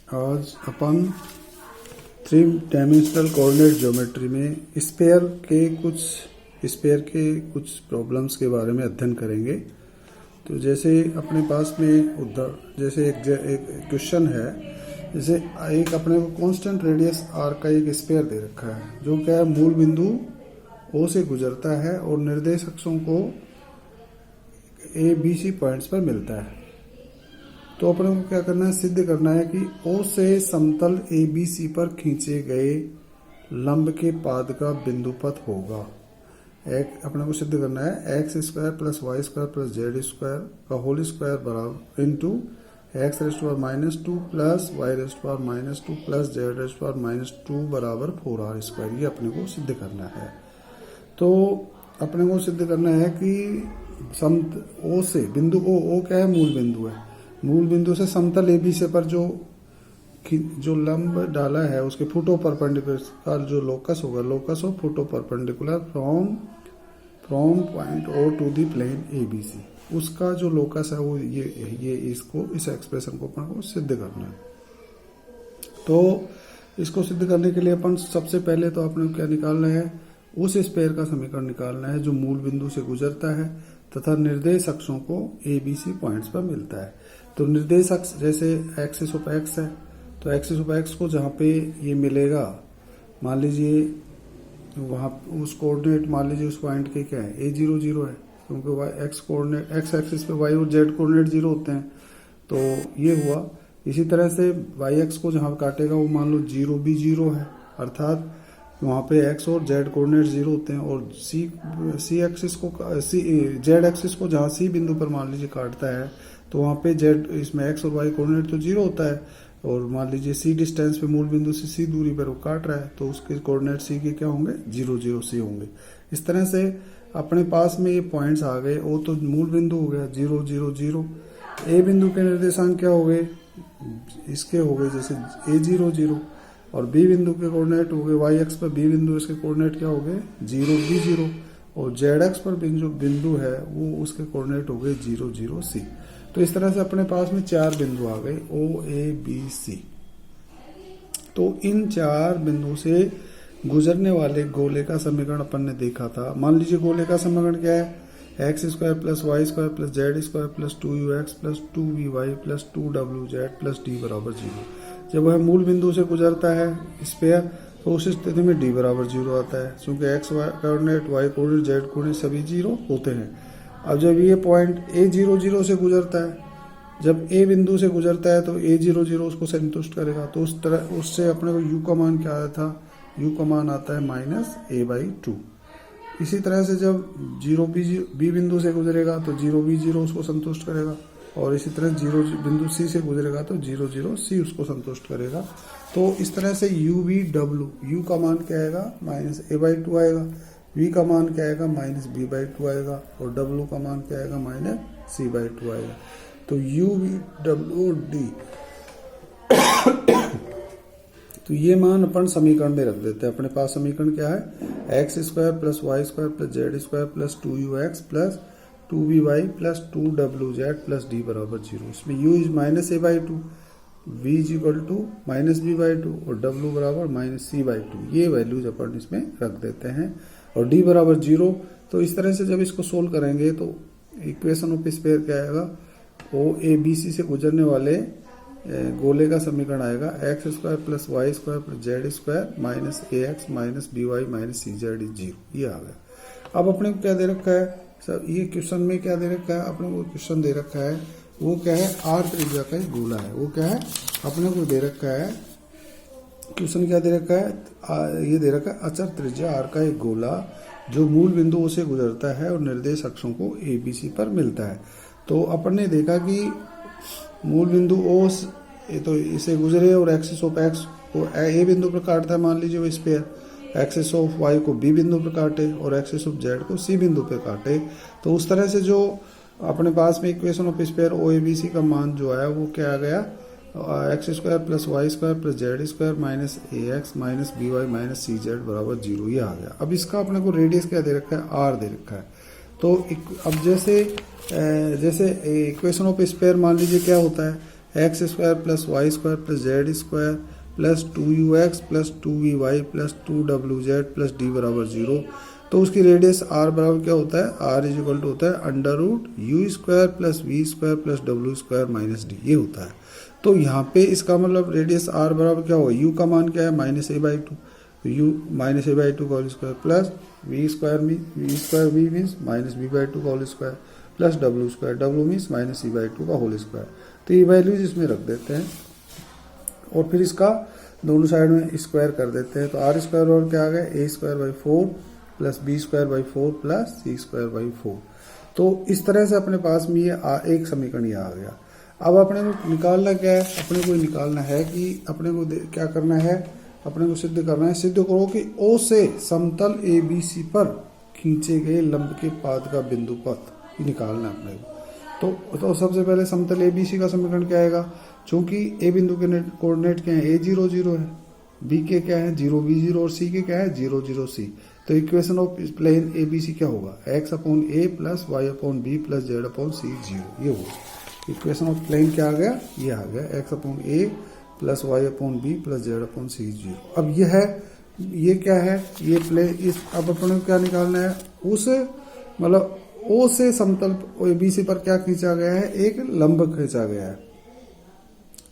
आज अपन 3 dimensional coordinate geometry में spare के कुछ प्रॉब्लम्स के बारे में अध्ययन करेंगे। तो जैसे अपने पास में जैसे एक क्वेश्चन है, जैसे एक अपने को कांस्टेंट रेडियस आर का एक स्पेयर दे रखा है जो क्या है मूल बिंदु ओ से गुजरता है और निर्देश अक्षों को ए बी सी पॉइंट्स पर मिलता है। तो अपने को क्या करना है, सिद्ध करना है कि ओ से समतल ए बी सी पर खींचे गए लंब के पाद का बिंदु पथ होगा। एक अपने को सिद्ध करना है x square plus y square plus z square का होल स्क्वायर बराबर into x raised power -2 plus y raised power -2 plus z raised power -2 बराबर 4r स्क्वायर। ये अपने को सिद्ध करना है। तो अपने को सिद्ध करना है कि ओ से बिंदु ओ क्या है, मूल बिंदु है। मूल बिंदु से समतल ए बी से पर जो लंब डाला है उसके फुटो परपेंडिकुलर का जो लोकस होगा, locus of foot perpendicular from point O to the plane A B C, उसका जो लोकस है वो ये इस एक्सप्रेशन को अपन को सिद्ध करना है। तो इसको सिद्ध करने के लिए अपन सबसे पहले तो अपने को क्या निकालना है, उस स्पेयर का समीकरण निकालना है जो मूल बिंदु से गुजरता है तथा निर्देश अक्षों को ए बी सी पॉइंट्स पर मिलता है। तो निर्देश अक्ष जैसे एक्सिस ऑफ एक्स है, तो एक्सिस ऑफ एक्स को जहाँ पे ये मिलेगा, मान लीजिए वहाँ उस कोऑर्डिनेट मान लीजिए उस पॉइंट के क्या है A0 0 है, क्योंकि एक्स एक्सिस पे वाई और जेड कोऑर्डिनेट 0 होते हैं। तो ये हुआ। इसी तरह से वाई एक्स को जहाँ काटेगा वो मान लो 0 भी 0 है, अर्थात वहाँ पे एक्स और जेड कोऑर्डिनेट 0 होते हैं। और जेड एक्सिस को जहाँ सी बिंदु पर मान लीजिए काटता है तो वहाँ पे जेड इसमें एक्स और वाई कोऑर्डिनेट तो 0 होता है, और मान लीजिए सी डिस्टेंस पे मूल बिंदु से सी दूरी पर वो काट रहा है तो उसके कोऑर्डिनेट सी के क्या होंगे, 0 0 सी होंगे। इस तरह से अपने पास में ये पॉइंट्स आ गए। ओ तो मूल बिंदु हो गया 0 0 0। ए बिंदु के निर्देशांक क्या हो गए, इसके हो गए जैसे A0 0, और बी बिंदु के कोऑर्डिनेट हो गए वाई एक्स पर बी बिंदु, इसके कोऑर्डिनेट क्या हो गए 0 B 0, और जेड एक्स पर जो बिंदु है वो उसके कोऑर्डिनेट हो गए 0 0 C। तो इस तरह से अपने पास में 4 बिंदु आ गए O A B C। तो इन 4 बिंदु से गुजरने वाले गोले का समीकरण अपन ने देखा था। मान लीजिए गोले का समीकरण क्या है, x square plus y square plus z square plus 2ux plus 2vy plus 2wz plus d बराबर 0। जब वह मूल बिंदु से गुजरता है स्पेयर तो उस स्थिति में d बराबर 0 आता है, क्योंकि x coordinate y coordinate z coordinate सभी 0 होते हैं। अब जब ये पॉइंट A0 0 से गुजरता है, जब ए बिंदु से गुजरता है तो A0 0 उसको संतुष्ट करेगा। तो उस तरह उससे अपने को u का मान क्या आया था, u का मान आता है -a/2। इसी तरह से जब 0 बी बिंदु से गुजरेगा तो 0 B 0 उसको संतुष्ट करेगा, और इसी तरह 0 बिंदु सी से गुजरेगा तो 0 0 C उसको संतुष्ट करेगा। तो इस तरह से UV/W, u का मान क्या आएगा -a/2 आएगा, v का मान क्या आएगा -b/2 आएगा, और w का मान क्या आएगा -c/2 आएगा। तो UV/W/D तो ये मान अपन समीकरण में रख देते हैं। अपने पास समीकरण क्या है, x square plus y square plus z square plus 2ux plus 2vy plus 2wz plus d बराबर 0। इसमें u is -a/2, v is equal to -b/2 और w बराबर -c/2। ये वैल्यूज अपन इसमें रख देते हैं, और d बराबर 0। तो इस तरह से जब इसको सोल्व करेंगे तो इक्वेशन ऑफ स्पेयर क्या आएगा, ओ ए बी सी से गुजरने वाले गोले का समीकरण आएगा x square plus y square plus z square minus a x minus b y minus c z is 0। ये आ गया। अब अपने को क्या दे रखा है सर, ये क्वेश्चन में क्या दे रखा है, अपने को क्वेश्चन दे रखा है वो क्या है, आर त्रिज्या का एक गोला है। वो क्या है, अपने को दे रखा है क्वेश्चन क्या दे रखा है, ये दे रखा है अचर त्रिज्या आर का एक गोला जो मूल बिंदुओं से गुजरता है और निर्देश अक्षों को ए बी सी पर मिलता है। तो अपन ने देखा कि मूल बिंदु ओ तो इसे गुजरे और एक्सिस ऑफ एक्स को ए बिंदु पर काटता है, मान लीजिए वो स्पेयर, एक्सिस ऑफ वाई को बी बिंदु पर काटे और एक्सिस ऑफ जेड को सी बिंदु पर काटे। तो उस तरह से जो अपने पास में equation of sphere O A B C का मान जो आया वो क्या आ गया, x square plus y square plus z square minus a x minus b y minus c z बराबर 0। ये आ गया। अब इसका अपने को रेडियस क्या दे रखा है, आर दे रखा है। तो अब जैसे इक्वेशन ऑफ स्पेयर मान लीजिए क्या होता है, x square plus y square plus z square plus 2ux plus 2vy plus 2wz plus d बराबर 0। तो उसकी रेडियस r बराबर क्या होता है, r इज इक्वल टू होता है under root u square plus v square plus डब्ल्यू स्क्वायर माइनस डी, ये होता है। तो यहाँ पे इसका मतलब रेडियस r बराबर क्या होगा, u का मान क्या है -a/2, तो u -a/2 का whole square plus v square v means -b/2 का होल स्क्वायर प्लस डब्ल्यू स्क्वायर, डब्ल्यू मीन्स -c/2 का होल स्क्वायर। तो ये वैल्यूज इसमें रख देते हैं और फिर इसका दोनों साइड में स्क्वायर कर देते हैं। तो आर स्क्वायर और क्या आ गया, a²/4 plus b²/4 plus c²/4। तो इस तरह से अपने पास में ये एक समीकरण ये आ गया। अब अपने को निकालना क्या है, अपने को निकालना है कि अपने को क्या करना है, अपने को सिद्ध करना है, सिद्ध करो कि O से समतल ABC पर खींचे गए लंब के पाद का बिंदु पथ निकालना है अपने को। तो सबसे पहले समतल ABC का समीकरण क्या आएगा, चूंकि A बिंदु के कोऑर्डिनेट क्या है, A0 0 है, B के क्या है 0 B0 और C के क्या है 0 0 C। तो इक्वेशन ऑफ प्लेन ABC क्या होगा, x/a plus y/b plus z/c 0, ये होगा। इक्वेशन ऑफ प्लेन क्या आ गया, ये आ गया x/a plus y/b plus z/c 0। अब ये है, ये क्या है, ये प्लेन इस, अब अपने को क्या निकालना है, उस मतलब O से समतल ABC पर क्या खींचा गया है, एक लंब खींचा गया है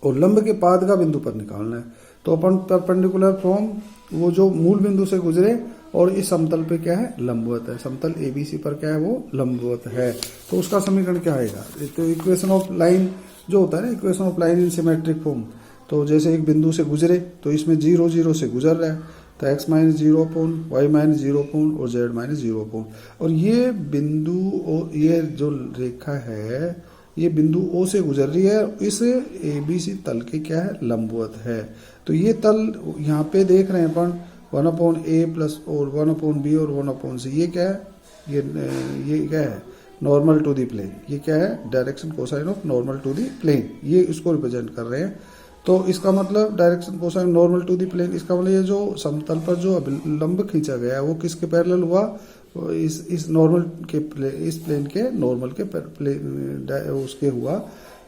और लंब के पाद का बिंदु पर निकालना है। तो अपन परपेंडिकुलर फ्रॉम वो जो मूल बिंदु से गुजरे और इस समतल पे क्या है, लंबवत है, समतल ABC पर क्या है वो लंबवत है। तो उसका समीकरण क्या आएगा, तो इक्वेशन ऑफ लाइन जो होता है ना, equation of line in symmetric form. तो जैसे एक बिंदु से गुजरे तो इसमें 0 0 से गुजर रहा है, तो x -0 y -0 और z -0। और ये बिंदु और ये जो रेखा है, ये बिंदु O से गुजर रही है, इस ABC तल के क्या है, लंबवत है। तो ये तल यहाँ पे देख रहे हैं अपन 1/a प्लस और 1/b और 1/c, ये क्या है, ये क्या है, नॉर्मल टू दी प्लेन। ये क्या है, direction cosine of normal to the plane, ये इसको रिप्रेजेंट कर रहे हैं। तो इसका मतलब direction cosine normal to the plane, इसका मतलब ये जो समतल पर जो लंब खींचा गया है वो किसके पैरेलल हुआ, इस नॉर्मल के इस प्लेन के नॉर्मल के प्लेन उसके हुआ,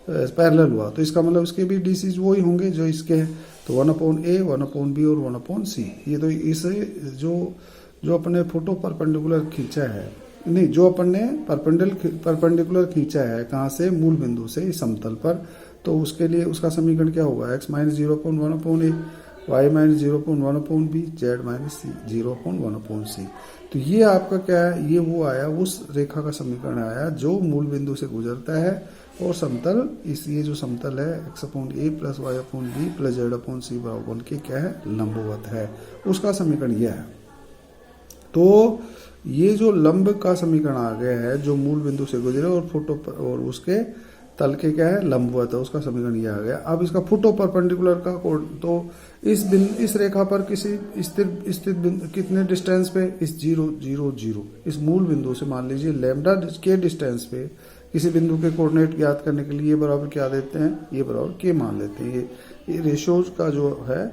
पैरेलल हुआ। तो इसका मतलब इसके भी डीसीज वही होंगे जो इसके हैं। तो 1/a 1/b और 1/c, ये तो इसे जो अपने फोटो परपेंडिकुलर खींचा है, नहीं जो अपन ने परपेंडिकुलर खींचा है कहाँ से, मूल बिंदु से इस समतल पर। तो उसके लिए उसका समीकरण क्या होगा, x -0/1/a y -0/1/b z -0/1/c। तो ये आपका क्या है, ये वो आया, उस रेखा का समीकरण आया जो मूल बिंदु से गुजरता है और समतल ये जो समतल है x/a plus y/b plus z/c बराबर के क्या है, लंबवत है, उसका समीकरण यह है। तो ये जो लंब का समीकरण आ गया है जो मूल बिंदु से गुजरे और फोटो और उसके तल के क्या है, लंबवत है, उसका समीकरण ये आ गया। अब इसका फोटो परपेंडिकुलर का तो इस रेखा पर किसी स्थित कितने डिस्टेंस पे, इस 0 0 0 इस मूल बिंदु से मान लीजिए लैम्डा के डिस्टेंस पे किसी बिंदु के कोऑर्डिनेट ज्ञात करने के लिए ये बराबर क्या देते हैं, ये बराबर के मान लेते हैं। ये रेशियोज का जो है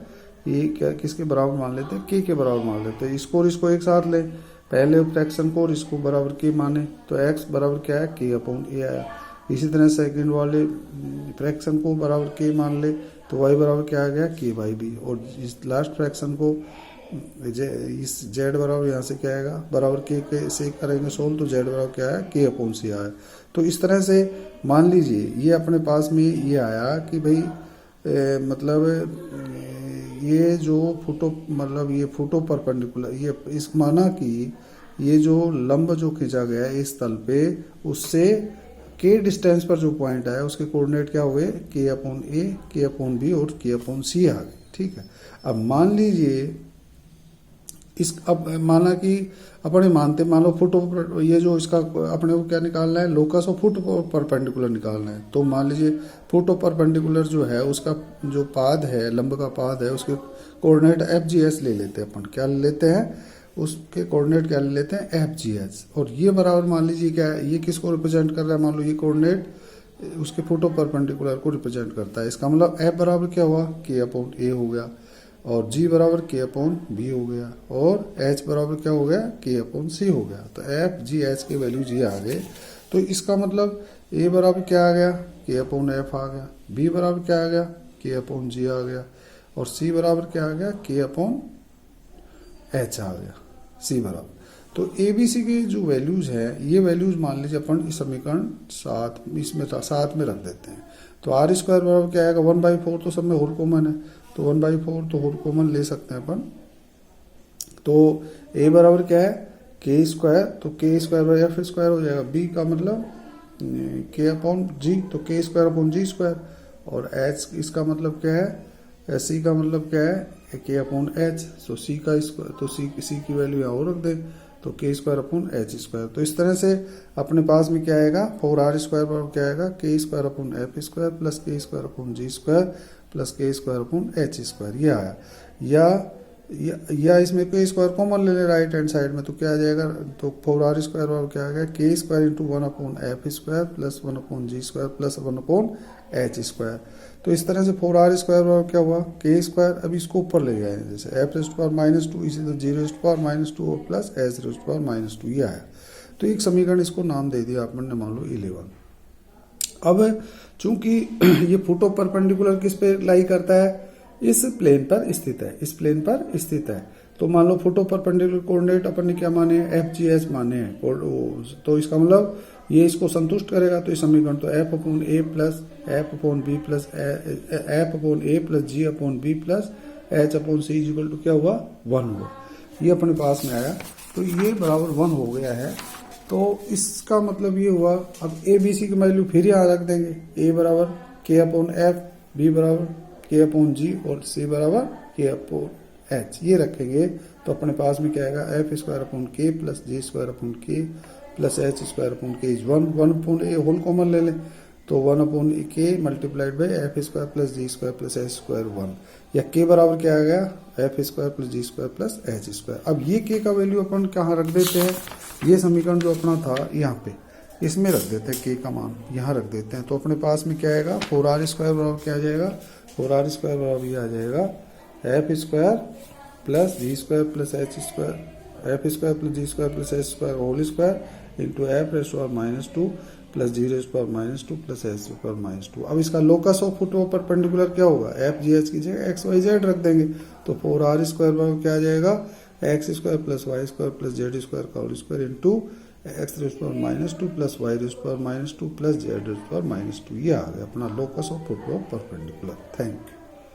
ये क्या किसके बराबर मान लेते हैं, के बराबर मान लेते हैं। इसको और इसको एक साथ लें, पहले फ्रैक्शन को और इसको बराबर के माने, तो x बराबर क्या है, k/a आया। इसी तरह सेकंड वाले फ्रैक्शन को बराबर के मान ले, तो y बराबर क्या आ गया, k/b। और इस लास्ट फ्रैक्शन को इस z बराबर यहाँ से क्या आएगा, बराबर के से करेंगे सोल्व, तो z बराबर क्या है, k/c आया। तो इस तरह से मान लीजिए ये अपने पास में ये आया कि भाई मतलब ये जो ये फोटो परपेंडिकुलर, ये इस माना कि ये जो लंब जो खींचा गया है इस तल पे, उससे के डिस्टेंस पर जो पॉइंट आया उसके कोऑर्डिनेट क्या हुए, k/a k/b और k/c आ गए, ठीक है। अब मान लीजिए अब माना कि अपने मानते, मान लो फोटो ये जो इसका अपने को क्या निकालना है, लोकस ऑफ फोटो परपेंडिकुलर निकालना है। तो मान लीजिए फोटो परपेंडिकुलर जो है उसका जो पाद है, लंब का पाद है, उसके कोऑर्डिनेट FGS ले लेते हैं अपन, क्या ले लेते हैं, उसके कोऑर्डिनेट क्या ले लेते हैं, FGS। और ये बराबर मान लीजिए क्या है, ये किसको रिप्रेजेंट कर रहा है, मान लो ये कोऑर्डिनेट उसके फोटो परपेंडिकुलर को रिप्रेजेंट करता है। इसका मतलब F बराबर क्या हुआ, k/a हो गया, और G बराबर k/b हो गया, और H बराबर क्या हो गया, k/c हो गया। तो FGH के वैल्यू जी आ गए। तो इसका मतलब A बराबर क्या आ गया, k/f आ गया। बी बराबर क्या आ गया, के अपॉन जी आ गया, और सी बराबर क्या आ गया, के अपॉन एच आ गया, सी बराबर। तो ए बी सी की जो वैल्यूज है, ये वैल्यूज मान लीजिए अपन इस समीकरण सात में रख देते हैं। तो आर स्क्वायर बराबर क्या आएगा, 1/4, तो सब में होल कॉमन है, तो 1/4 तो होल कॉमन ले सकते हैं अपन। तो ए बराबर क्या है, के स्क्वायर, तो के स्क्वायर बाई एफ स्क्वायर हो जाएगा। बी का मतलब के अपॉन जी, तो के स्क्वायर अपॉन जी स्क्वायर, और एच इसका मतलब क्या है, सी का मतलब क्या है, के अपॉन एच। सो सी का स्क्वायर, तो सी की वैल्यू यहाँ और रख दे, तो के स्क्वायर अपॉन एच स्क्वायर। तो इस तरह से अपने पास में क्या आएगा, 4r स्क्वायर बराबर क्या आएगा, के square upon f square plus के square upon g square plus के स्क्वायर अपॉन एच स्क्वायर, ये आया। या इसमें के स्क्वायर कॉमन ले ले राइट हैंड साइड में, तो क्या आ जाएगा, तो 4r स्क्वायर बराबर क्या आ गया, k square into 1 upon f square plus 1 upon g square plus 1 upon h square. तो इस तरह से 4r स्क्वायर बराबर क्या हुआ, के स्क्वायर, अब इसको ऊपर ले गए जैसे एफ रेस्ट पावर -2, इसी तरह 0 rest power -2 plus H rest power -2, ये आया। तो एक समीकरण इसको नाम दे दिया आपने, मान लो 11। अब चूंकि ये फुट ऑफ परपेंडिकुलर किस पे लाई करता है, इस प्लेन पर स्थित है, इस प्लेन पर स्थित है। तो मान लो फुट ऑफ परपेंडिकुलर कोऑर्डिनेट अपन ने क्या माने, एफ जी एच माने हैं, तो इसका मतलब ये इसको संतुष्ट करेगा। तो इस समीकरण तो f upon a plus f upon b plus f upon a plus g upon b plus h upon c equal to क्या हुआ, 1 हुआ। ये अपने पास में आया, तो ये बराबर 1 हो गया है। तो इसका मतलब ये हुआ, अब ए बी सी की वैल्यू फिर यहाँ रख देंगे, ए बराबर के अपॉन एफ, बी बराबर के अपॉन जी, और सी बराबर के अपॉन एच, ये रखेंगे। तो अपने पास में क्या आएगा, f square upon k plus g square upon k plus h square upon k is 1 upon a whole common ले लें, तो 1 upon k multiplied by f square plus g square plus h square 1, या के बराबर क्या आ गया, f square plus g square plus h square. अब ये के का वैल्यू अपन कहाँ रख देते हैं, ये समीकरण जो अपना था यहाँ पे, इसमें रख देते हैं, के का मान यहाँ रख देते हैं। तो अपने पास में क्या आएगा, 4r स्क्वायर बराबर क्या आ जाएगा, 4r स्क्वायर बराबर ये आ जाएगा, f square plus g square plus h square, f square plus g square plus h square whole square into f raised power -2 plus g raised power -2 plus h power -2। अब इसका locus of foot of perpendicular क्या होगा, F G H की जगह x Y Z रख देंगे। तो 4r square बराबर क्या आ जाएगा, x square plus y square plus z square का whole square into x raised power -2 plus y raised power -2 plus z raised power -2, ये आ गया अपना locus of foot of perpendicular. Thank you.